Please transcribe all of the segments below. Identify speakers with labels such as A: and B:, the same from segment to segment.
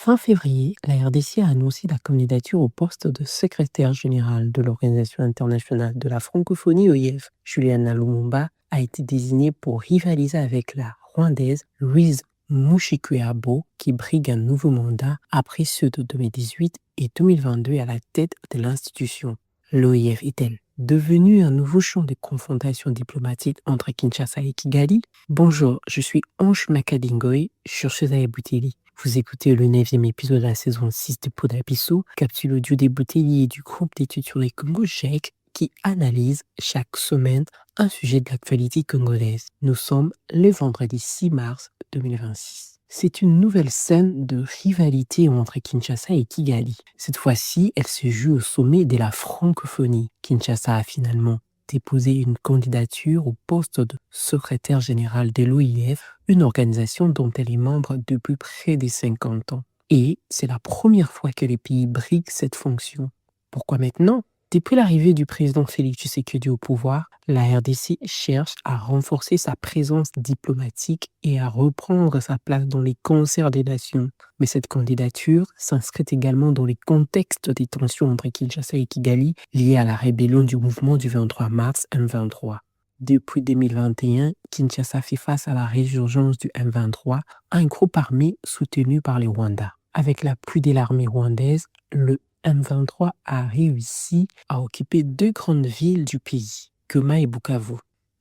A: Fin février, la RDC a annoncé la candidature au poste de secrétaire général de l'Organisation internationale de la francophonie OIF. Juliana Lumumba a été désignée pour rivaliser avec la Rwandaise Louise Mushikiwabo qui brigue un nouveau mandat après ceux de 2018 et 2022 à la tête de l'institution. L'OIF est-elle devenue un nouveau champ de confrontation diplomatique entre Kinshasa et Kigali? Bonjour, je suis Ange Makadingoy, chercheuse à Ebouteli. Vous écoutez le 9e épisode de la saison 6 de Podapisso, capsule audio des bouteilliers du groupe d'études sur les Congo GEC qui analyse chaque semaine un sujet de l'actualité congolaise. Nous sommes le vendredi 6 mars 2026. C'est une nouvelle scène de rivalité entre Kinshasa et Kigali. Cette fois-ci, elle se joue au sommet de la francophonie. Kinshasa a finalement déposé une candidature au poste de secrétaire général de l'OIF, une organisation dont elle est membre depuis près de 50 ans. Et c'est la première fois que les pays briguent cette fonction. Pourquoi maintenant? Depuis l'arrivée du président Félix Tshisekedi au pouvoir, la RDC cherche à renforcer sa présence diplomatique et à reprendre sa place dans les concerts des nations. Mais cette candidature s'inscrit également dans les contextes des tensions entre Kinshasa et Kigali liées à la rébellion du mouvement du 23 mars M23. Depuis 2021, Kinshasa fait face à la résurgence du M23, un groupe armé soutenu par les Rwandais. Avec l'appui de l'armée rwandaise, le M23 a réussi à occuper deux grandes villes du pays, Goma et Bukavu.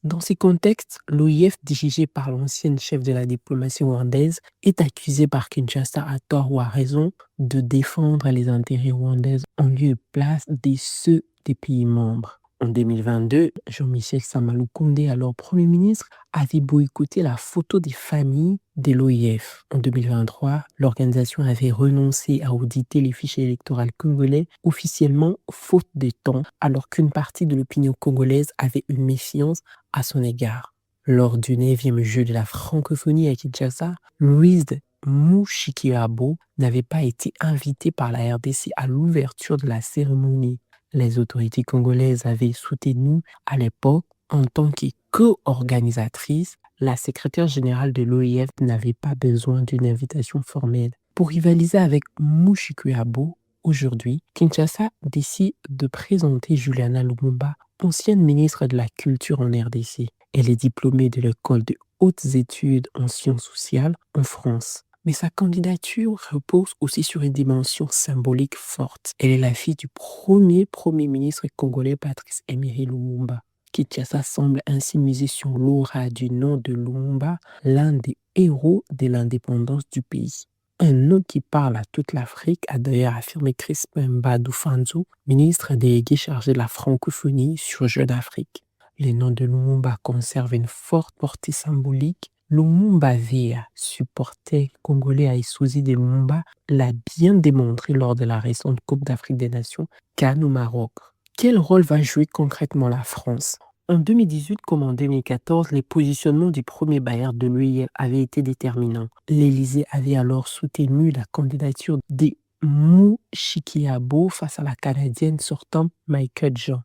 A: Dans ces contextes, l'OIF, dirigé par l'ancienne chef de la diplomatie rwandaise, est accusé par Kinshasa à tort ou à raison de défendre les intérêts rwandais en lieu et place de ceux des pays membres. En 2022, Jean-Michel Samaloukonde, alors Premier ministre, avait boycotté la photo des familles de l'OIF. En 2023, l'organisation avait renoncé à auditer les fichiers électoraux congolais, officiellement faute de temps, alors qu'une partie de l'opinion congolaise avait une méfiance à son égard. Lors du 9e jeu de la francophonie à Kinshasa, Louise Mushikiwabo n'avait pas été invitée par la RDC à l'ouverture de la cérémonie. Les autorités congolaises avaient soutenu à l'époque, en tant que co-organisatrice, la secrétaire générale de l'OIF n'avait pas besoin d'une invitation formelle. Pour rivaliser avec Mushikiwabo, aujourd'hui, Kinshasa décide de présenter Juliana Lumumba, ancienne ministre de la Culture en RDC. Elle est diplômée de l'école de hautes études en sciences sociales en France. Mais sa candidature repose aussi sur une dimension symbolique forte. Elle est la fille du premier ministre congolais Patrice Emery Lumumba. Kinshasa semble ainsi miser sur l'aura du nom de Lumumba, l'un des héros de l'indépendance du pays. Un nom qui parle à toute l'Afrique, a d'ailleurs affirmé Crispin Mbadou Fanzo, ministre délégué chargé de la francophonie sur Jeune Afrique. Le nom de Lumumba conserve une forte portée symbolique. Lumumba Vea, supporter congolais à Issoudi de Lumumba, l'a bien démontré lors de la récente Coupe d'Afrique des Nations, Cannes au Maroc. Quel rôle va jouer concrètement la France? En 2018 comme en 2014, les positionnements du premier bailleur de l'OIF avaient été déterminants. L'Élysée avait alors soutenu la candidature de Mushikiwabo face à la Canadienne sortante Michael Jean.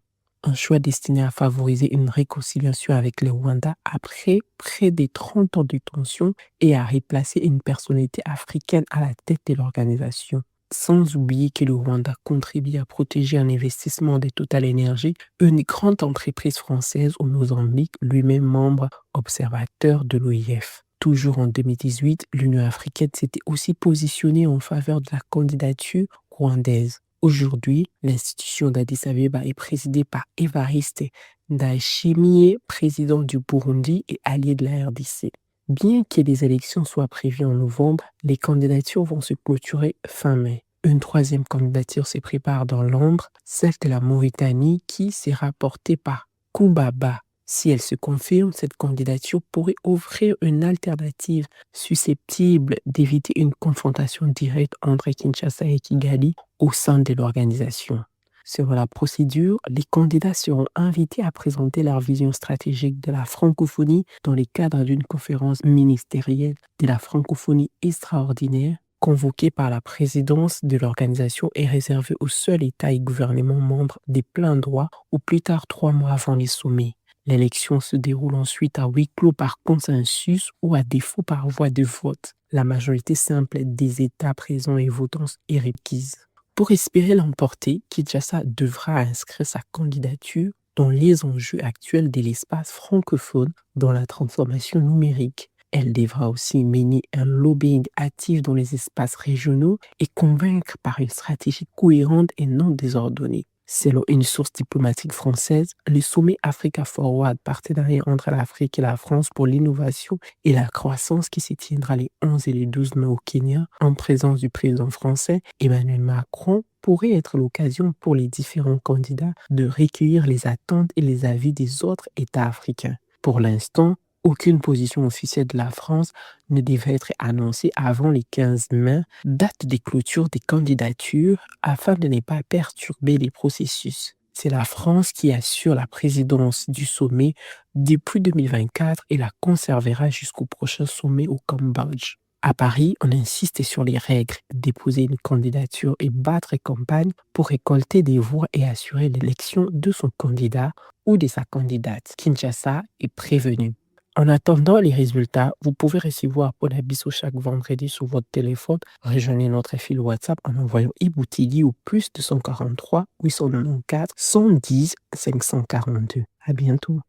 A: Un choix destiné à favoriser une réconciliation avec le Rwanda après près de 30 ans de tension et à replacer une personnalité africaine à la tête de l'organisation. Sans oublier que le Rwanda contribue à protéger un investissement de Total Energy, une grande entreprise française au Mozambique, lui-même membre observateur de l'OIF. Toujours en 2018, l'Union africaine s'était aussi positionnée en faveur de la candidature rwandaise. Aujourd'hui, l'institution d'Addis Abeba est présidée par Évariste Ndayishimiye, président du Burundi et allié de la RDC. Bien que les élections soient prévues en novembre, les candidatures vont se clôturer fin mai. Une troisième candidature se prépare dans l'ombre, celle de la Mauritanie qui sera portée par Koubaba. Si elle se confirme, cette candidature pourrait offrir une alternative susceptible d'éviter une confrontation directe entre Kinshasa et Kigali au sein de l'organisation. Selon la procédure, les candidats seront invités à présenter leur vision stratégique de la francophonie dans le cadre d'une conférence ministérielle de la francophonie extraordinaire convoquée par la présidence de l'organisation et réservée aux seuls États et gouvernements membres des pleins droits ou plus tard 3 mois avant les sommets. L'élection se déroule ensuite à huis clos par consensus ou à défaut par voie de vote. La majorité simple des États présents et votants est requise. Pour espérer l'emporter, Kinshasa devra inscrire sa candidature dans les enjeux actuels de l'espace francophone dans la transformation numérique. Elle devra aussi mener un lobbying actif dans les espaces régionaux et convaincre par une stratégie cohérente et non désordonnée. Selon une source diplomatique française, le sommet Africa Forward, partenariat entre l'Afrique et la France pour l'innovation et la croissance qui se tiendra les 11 et les 12 mai au Kenya, en présence du président français Emmanuel Macron, pourrait être l'occasion pour les différents candidats de recueillir les attentes et les avis des autres États africains. Pour l'instant, aucune position officielle de la France ne devait être annoncée avant le 15 mai, date de clôture des candidatures, afin de ne pas perturber les processus. C'est la France qui assure la présidence du sommet depuis 2024 et la conservera jusqu'au prochain sommet au Cambodge. À Paris, on insiste sur les règles, déposer une candidature et battre campagne pour récolter des voix et assurer l'élection de son candidat ou de sa candidate. Kinshasa est prévenue. En attendant les résultats, vous pouvez recevoir Ponabiso chaque vendredi sur votre téléphone. Rejoignez notre fil WhatsApp en envoyant Iboutili au plus 243 894 110 542. À bientôt.